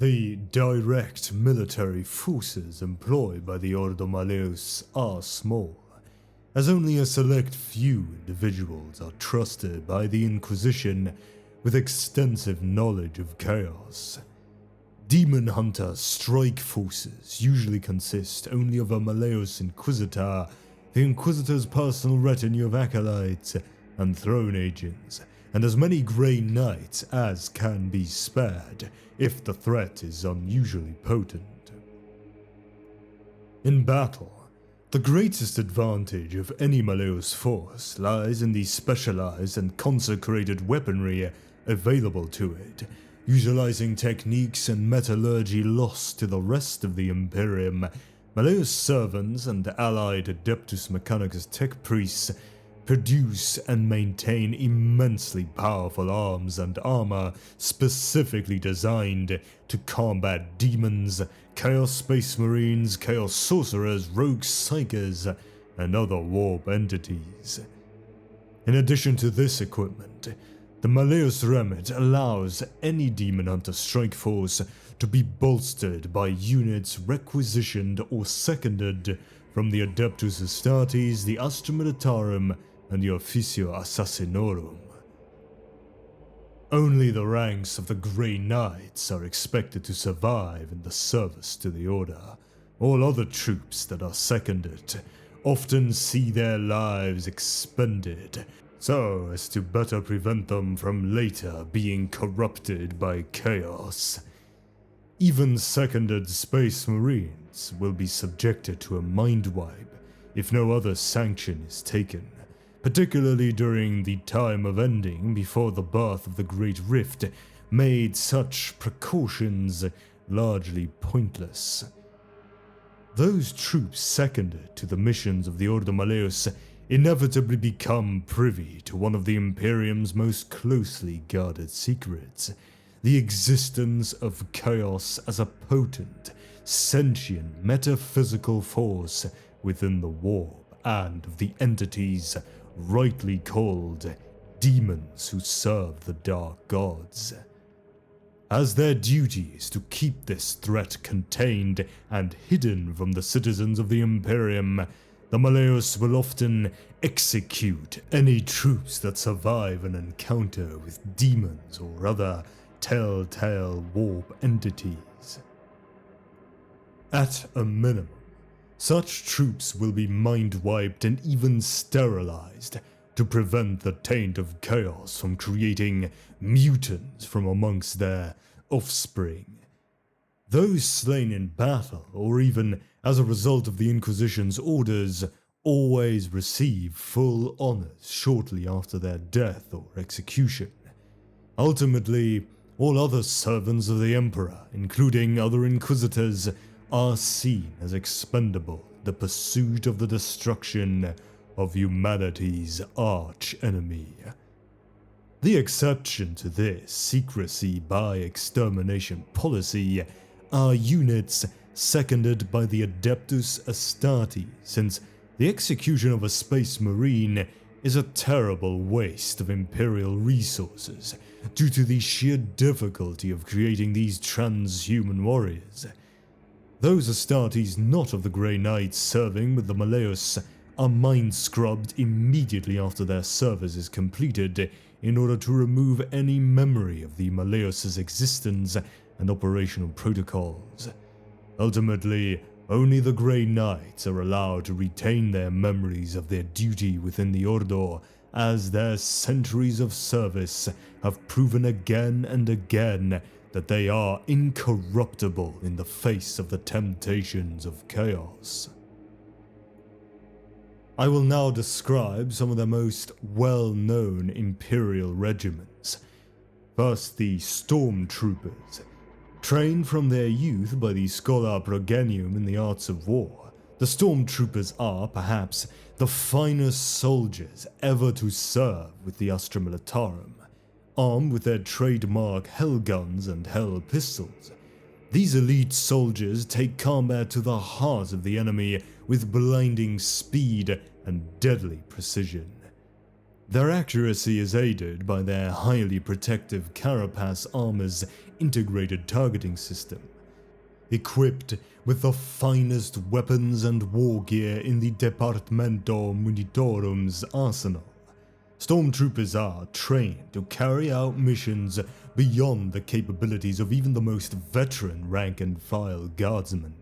The direct military forces employed by the Ordo Malleus are small, as only a select few individuals are trusted by the Inquisition with extensive knowledge of chaos. Demon Hunter strike forces usually consist only of a Malleus Inquisitor, the Inquisitor's personal retinue of acolytes and throne agents, and as many Grey Knights as can be spared if the threat is unusually potent. In battle, the greatest advantage of any Malleus force lies in the specialized and consecrated weaponry available to it, utilizing techniques and metallurgy lost to the rest of the Imperium. Malleus servants and allied Adeptus Mechanicus tech priests produce and maintain immensely powerful arms and armor specifically designed to combat demons, Chaos Space Marines, Chaos Sorcerers, Rogue Psykers, and other warp entities. In addition to this equipment, the Malleus Remit allows any Demon Hunter strike force to be bolstered by units requisitioned or seconded from the Adeptus Astartes, the Astra Militarum, and the Officio Assassinorum. Only the ranks of the Grey Knights are expected to survive in the service to the Order. All other troops that are seconded often see their lives expended, so as to better prevent them from later being corrupted by chaos. Even seconded Space Marines will be subjected to a mind wipe if no other sanction is taken, particularly during the time of ending before the birth of the Great Rift made such precautions largely pointless. Those troops seconded to the missions of the Ordo Malleus inevitably become privy to one of the Imperium's most closely guarded secrets, the existence of chaos as a potent, sentient, metaphysical force within the warp, and of the entities rightly called demons who serve the dark gods. As their duty is to keep this threat contained and hidden from the citizens of the Imperium, the Malleus will often execute any troops that survive an encounter with demons or other telltale warp entities. At a minimum, such troops will be mind-wiped and even sterilized to prevent the taint of chaos from creating mutants from amongst their offspring. Those slain in battle, or even as a result of the Inquisition's orders, always receive full honors shortly after their death or execution. Ultimately, all other servants of the Emperor, including other Inquisitors, are seen as expendable in the pursuit of the destruction of humanity's arch-enemy. The exception to this secrecy by extermination policy are units seconded by the Adeptus Astartes, since the execution of a Space Marine is a terrible waste of Imperial resources due to the sheer difficulty of creating these transhuman warriors. Those Astartes not of the Grey Knights serving with the Malleus are mind-scrubbed immediately after their service is completed in order to remove any memory of the Malleus's existence and operational protocols. Ultimately, only the Grey Knights are allowed to retain their memories of their duty within the Ordo, as their centuries of service have proven again and again that they are incorruptible in the face of the temptations of chaos. I will now describe some of the most well-known Imperial regiments. First, the Stormtroopers. Trained from their youth by the Schola Progenium in the arts of war, the Stormtroopers are, perhaps, the finest soldiers ever to serve with the Astra Militarum. Armed with their trademark Hell guns and Hell pistols, these elite soldiers take combat to the heart of the enemy with blinding speed and deadly precision. Their accuracy is aided by their highly protective carapace armor's integrated targeting system. Equipped with the finest weapons and war gear in the Departamento Munitorum's arsenal, stormtroopers are trained to carry out missions beyond the capabilities of even the most veteran rank-and-file guardsmen.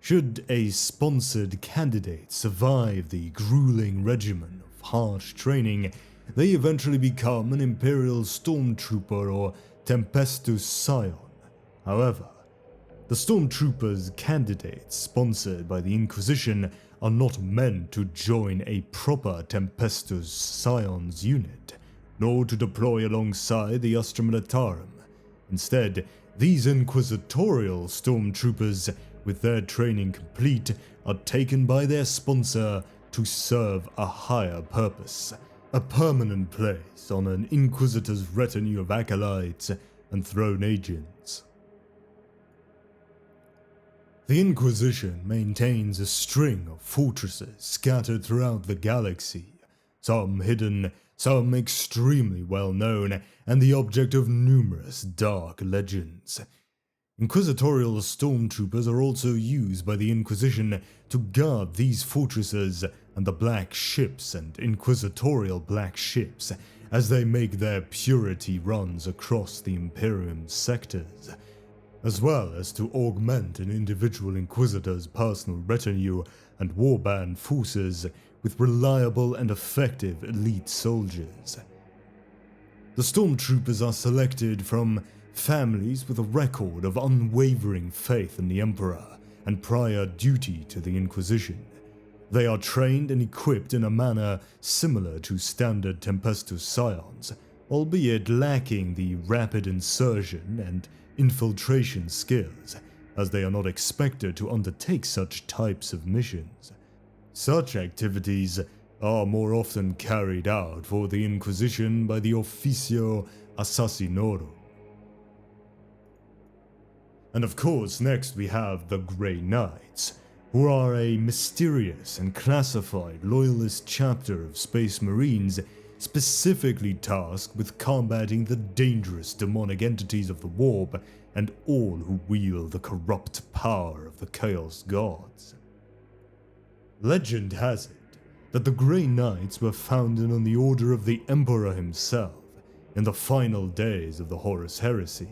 Should a sponsored candidate survive the grueling regimen of harsh training, they eventually become an Imperial Stormtrooper or Tempestus Scion. However, the Stormtroopers candidates sponsored by the Inquisition are not meant to join a proper Tempestus Scion's unit, nor to deploy alongside the Astra Militarum. Instead, these Inquisitorial Stormtroopers, with their training complete, are taken by their sponsor to serve a higher purpose, a permanent place on an Inquisitor's retinue of acolytes and throne agents. The Inquisition maintains a string of fortresses scattered throughout the galaxy, some hidden, some extremely well known, and the object of numerous dark legends. Inquisitorial stormtroopers are also used by the Inquisition to guard these fortresses and the black ships and inquisitorial black ships as they make their purity runs across the Imperium's sectors, as well as to augment an individual Inquisitor's personal retinue and warband forces with reliable and effective elite soldiers. The stormtroopers are selected from families with a record of unwavering faith in the Emperor and prior duty to the Inquisition. They are trained and equipped in a manner similar to standard Tempestus Scions, albeit lacking the rapid insertion and infiltration skills, as they are not expected to undertake such types of missions. Such activities are more often carried out for the Inquisition by the Officio Assassinorum. And of course, next we have the Grey Knights, who are a mysterious and classified loyalist chapter of Space Marines specifically tasked with combating the dangerous demonic entities of the warp and all who wield the corrupt power of the Chaos Gods. Legend has it that the Grey Knights were founded on the order of the Emperor himself in the final days of the Horus Heresy.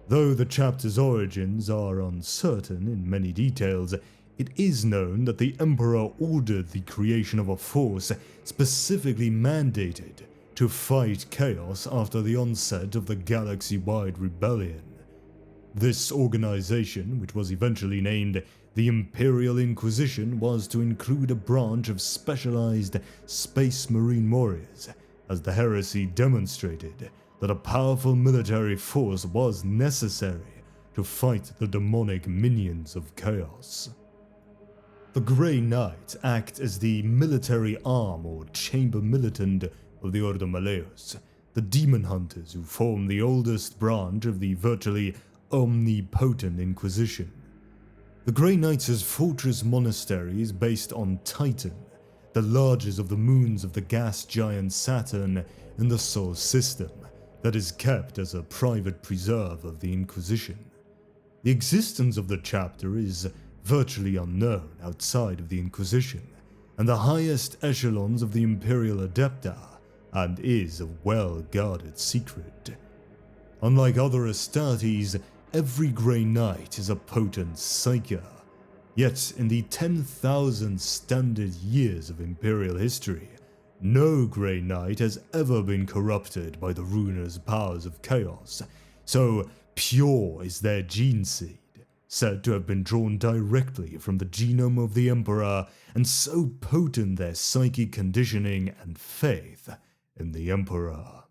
Though the chapter's origins are uncertain in many details, it is known that the Emperor ordered the creation of a force specifically mandated to fight chaos after the onset of the galaxy-wide rebellion. This organization, which was eventually named the Imperial Inquisition, was to include a branch of specialized Space Marine warriors, as the heresy demonstrated that a powerful military force was necessary to fight the demonic minions of chaos. The Grey Knights act as the military arm or chamber militant of the Ordo Malleus, the demon hunters who form the oldest branch of the virtually omnipotent Inquisition. The Grey Knights' fortress monastery is based on Titan, the largest of the moons of the gas giant Saturn in the Sol system, that is kept as a private preserve of the Inquisition. The existence of the chapter is virtually unknown outside of the Inquisition and the highest echelons of the Imperial Adepta, and is a well-guarded secret. Unlike other Astartes, every Grey Knight is a potent psyker, yet in the 10,000 standard years of Imperial history, no Grey Knight has ever been corrupted by the ruinous powers of chaos, so pure is their gene seed, said to have been drawn directly from the genome of the Emperor, and so potent their psychic conditioning and faith in the Emperor.